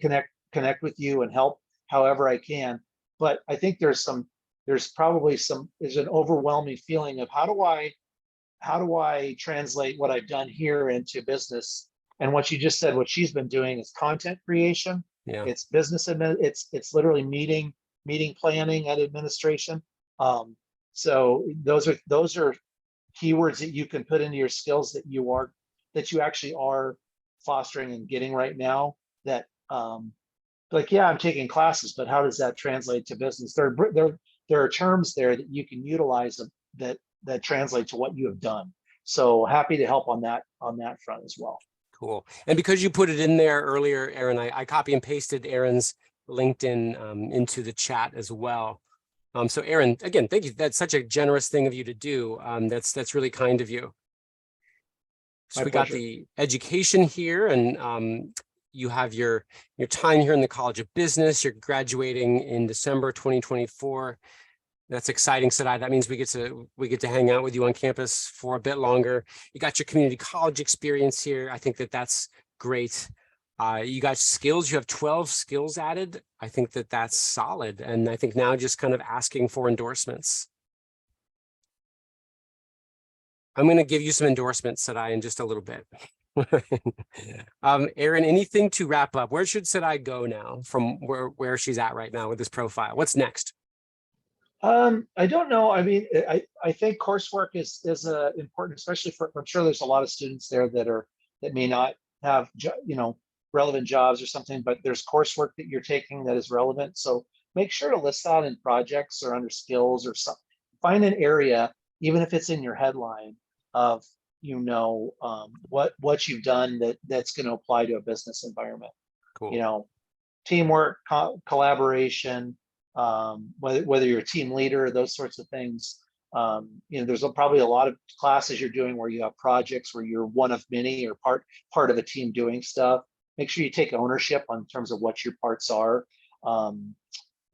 connect with you and help however I can. But I think there's some there's probably there's an overwhelming feeling of how do I translate what I've done here into business? And what you just said, what she's been doing is content creation. Yeah. It's business it's literally meeting planning and administration. So those are keywords that you can put into your skills that you actually are fostering and getting right now. That like, yeah, I'm taking classes, but how does that translate to business? There are terms there that you can utilize that translate to what you have done. So happy to help on that front as well. Cool. And because you put it in there earlier, Aaron, I copy and pasted Aaron's LinkedIn into the chat as well. So Aaron, again, thank you. That's such a generous thing of you to do. That's really kind of you. So we got the education here, and you have your time here in the College of Business. You're graduating in December 2024. That's exciting, Sadai. That means we get to hang out with you on campus for a bit longer. You got your community college experience here. I think that's great. You got skills. You have 12 skills added. I think that's solid. And I think now just kind of asking for endorsements. I'm going to give you some endorsements, Sadai, in just a little bit. Aaron, anything to wrap up? Where should Sadai go now from where she's at right now with this profile? What's next? I don't know. I mean, I think coursework is important, especially I'm sure there's a lot of students there that may not have, relevant jobs or something, but there's coursework that you're taking that is relevant. So make sure to list that in projects or under skills or something. Find an area, even if it's in your headline, of what you've done that's going to apply to a business environment. Cool. Teamwork, collaboration. Whether you're a team leader, those sorts of things. There's probably a lot of classes you're doing where you have projects where you're one of many or part of a team doing stuff. Make sure you take ownership on terms of what your parts are, and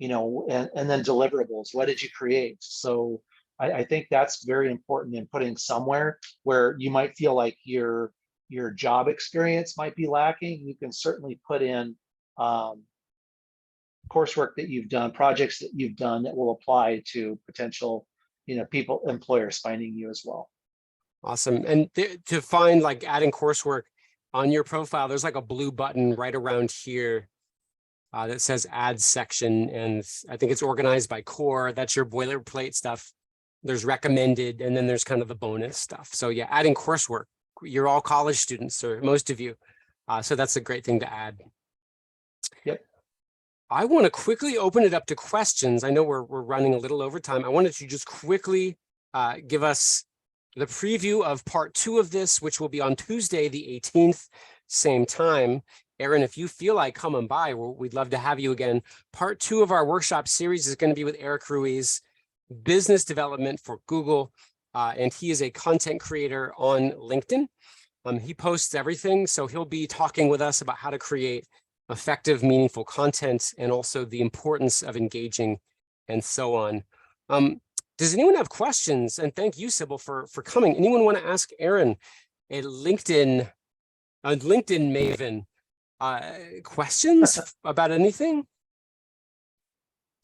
then deliverables. What did you create? So I think that's very important in putting somewhere where you might feel like your job experience might be lacking. You can certainly put in coursework that you've done, projects that you've done that will apply to potential, employers finding you as well. Awesome. And to find, like, adding coursework on your profile, there's like a blue button right around here that says add section. And I think it's organized by core. That's your boilerplate stuff. There's recommended, and then there's kind of the bonus stuff. So yeah, adding coursework. You're all college students, or most of you. So that's a great thing to add. Yep. I want to quickly open it up to questions. I know we're running a little over time. I wanted to just quickly give us the preview of part 2 of this, which will be on Tuesday, the 18th, same time. Aaron, if you feel like coming by, we'd love to have you again. Part 2 of our workshop series is going to be with Eric Ruiz, business development for Google. And he is a content creator on LinkedIn. He posts everything. So he'll be talking with us about how to create effective, meaningful content, and also the importance of engaging and so on. Does anyone have questions? And thank you, Sybil, for coming. Anyone want to ask Aaron, a LinkedIn maven, questions about anything?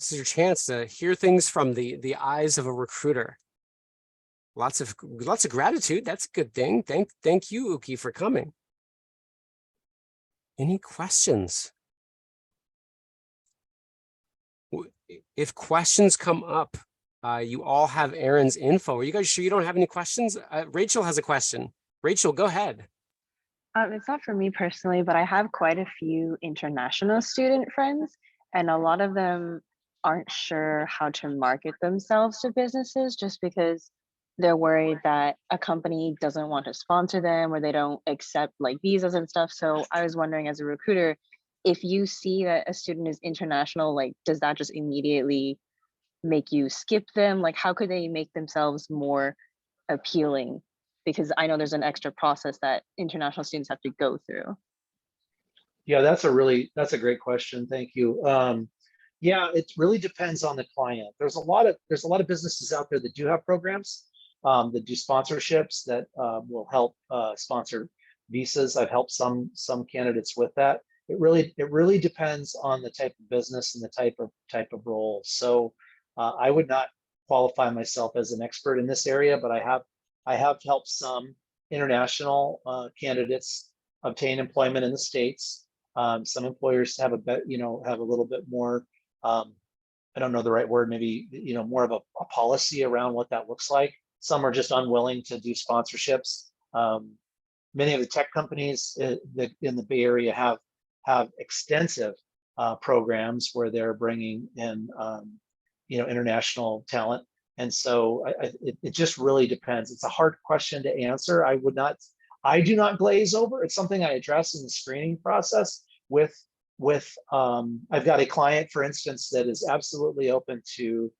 This is your chance to hear things from the eyes of a recruiter. Lots of gratitude. That's a good thing. Thank you, Uki, for coming. Any questions? If questions come up, you all have Aaron's info. Are you guys sure you don't have any questions? Rachel has a question. Rachel, go ahead. It's not for me personally, but I have quite a few international student friends, and a lot of them aren't sure how to market themselves to businesses just because they're worried that a company doesn't want to sponsor them or they don't accept like visas and stuff. So I was wondering, as a recruiter, if you see that a student is international, like, does that just immediately make you skip them? Like, how could they make themselves more appealing? Because I know there's an extra process that international students have to go through. Yeah, that's a great question. Thank you. Yeah, it really depends on the client. There's a lot of businesses out there that do have programs that do sponsorships that will help sponsor visas. I've helped some candidates with that. It really depends on the type of business and the type of role. So I would not qualify myself as an expert in this area, but I have helped some international candidates obtain employment in the States. Some employers have have a little bit more, I don't know the right word, maybe, more of a policy around what that looks like. Some are just unwilling to do sponsorships. Many of the tech companies in the Bay Area have extensive programs where they're bringing in, international talent. And so it just really depends. It's a hard question to answer. I do not glaze over. It's something I address in the screening process with I've got a client, for instance, that is absolutely open to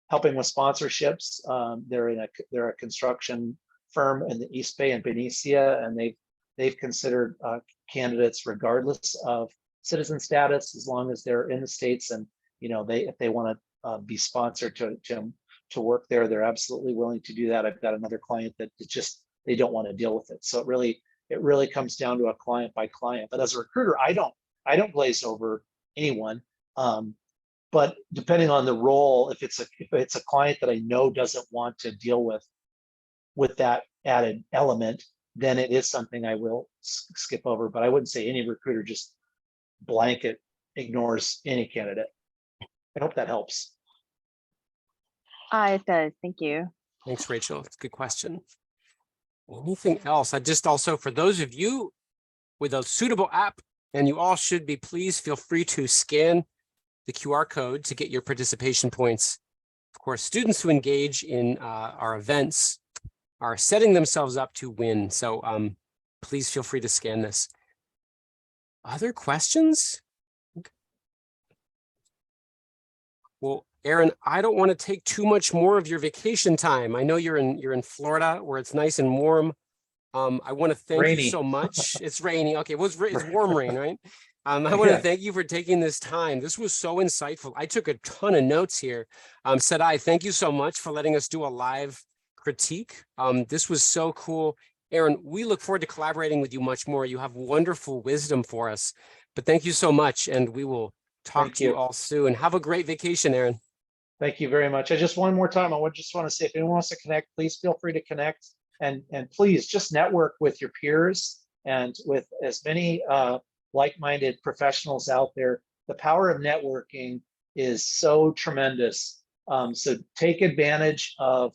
helping with sponsorships. They're a construction firm in the East Bay and Benicia, and they've considered candidates regardless of citizen status, as long as they're in the States, and if they want to be sponsored to work there, they're absolutely willing to do that. I've got another client that they don't want to deal with it. So it really comes down to a client by client. But as a recruiter, I don't glaze over anyone. But depending on the role, if it's a client that I know doesn't want to deal with that added element, then it is something I will skip over. But I wouldn't say any recruiter just blanket ignores any candidate. I hope that helps. It does. Thank you. Thanks, Rachel. It's a good question. Anything else? I just also, for those of you with a suitable app, and you all should be, please feel free to scan the QR code to get your participation points. Of course, students who engage in our events are setting themselves up to win. So please feel free to scan this. Other questions? Well, Aaron, I don't want to take too much more of your vacation time. I know you're in Florida where it's nice and warm. I want to thank you so much. It's rainy. Okay, well, it's warm rain, right? I want to thank you for taking this time. This was so insightful. I took a ton of notes here. Sadai, thank you so much for letting us do a live critique. This was so cool. Aaron, we look forward to collaborating with you much more. You have wonderful wisdom for us. But thank you so much, and we will talk to you all soon. Have a great vacation, Aaron. Thank you very much. One more time, I just want to say, if anyone wants to connect, please feel free to connect. And please just network with your peers and with as many like-minded professionals out there. The power of networking is so tremendous. So take advantage of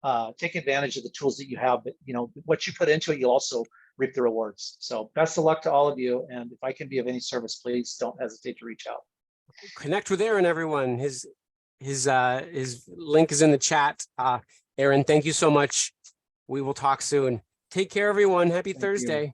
the tools that you have, but what you put into it, you'll also reap the rewards. So best of luck to all of you. And if I can be of any service, please don't hesitate to reach out. Connect with Aaron, everyone. His link is in the chat. Aaron, thank you so much. We will talk soon. Take care, everyone. Happy Thursday.